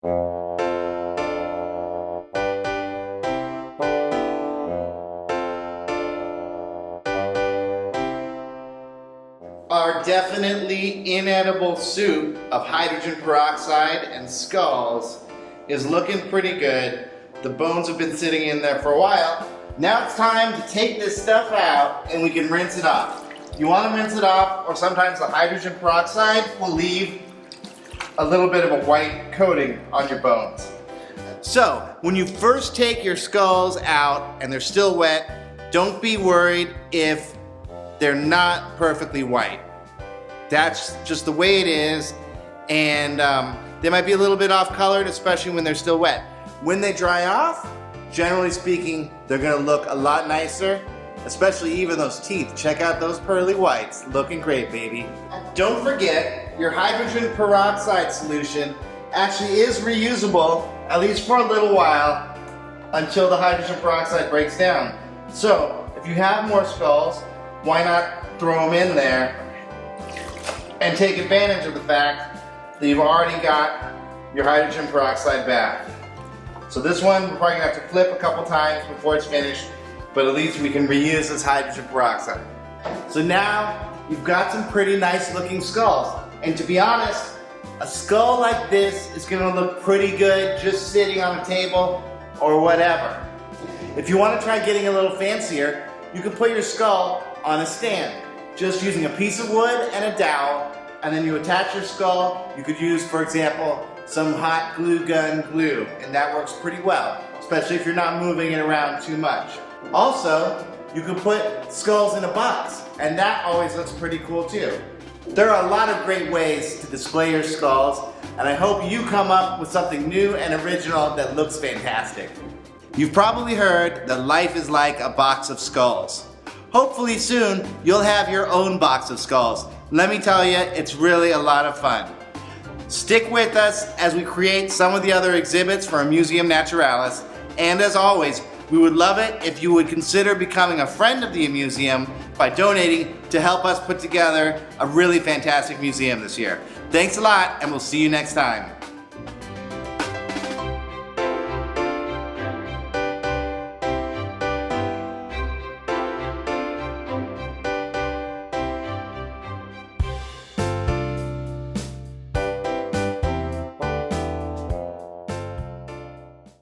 Our definitely inedible soup of hydrogen peroxide and skulls is looking pretty good. The bones have been sitting in there for a while. Now it's time to take this stuff out and we can rinse it off. You want to rinse it off, or sometimes the hydrogen peroxide will leave a little bit of a white coating on your bones. So when you first take your skulls out and they're still wet, don't be worried if they're not perfectly white. That's just the way it is, and they might be a little bit off colored, especially when they're still wet. When they dry off, generally speaking, they're gonna look a lot nicer, especially even those teeth. Check out those pearly whites, looking great, baby. Don't forget, your hydrogen peroxide solution actually is reusable, at least for a little while, until the hydrogen peroxide breaks down. So, if you have more skulls, why not throw them in there and take advantage of the fact that you've already got your hydrogen peroxide bath. So this one, we're probably gonna have to flip a couple times before it's finished, but at least we can reuse this hydrogen peroxide. So now, you've got some pretty nice looking skulls. And to be honest, a skull like this is gonna look pretty good just sitting on a table or whatever. If you wanna try getting a little fancier, you can put your skull on a stand, just using a piece of wood and a dowel, and then you attach your skull. You could use, for example, some hot glue gun glue, and that works pretty well, especially if you're not moving it around too much. Also, you can put skulls in a box, and that always looks pretty cool too. There are a lot of great ways to display your skulls, and I hope you come up with something new and original that looks fantastic. You've probably heard that life is like a box of skulls. Hopefully soon, you'll have your own box of skulls. Let me tell you, it's really a lot of fun. Stick with us as we create some of the other exhibits for Museum Naturalis, and as always, we would love it if you would consider becoming a friend of the museum by donating to help us put together a really fantastic museum this year. Thanks a lot, and we'll see you next time.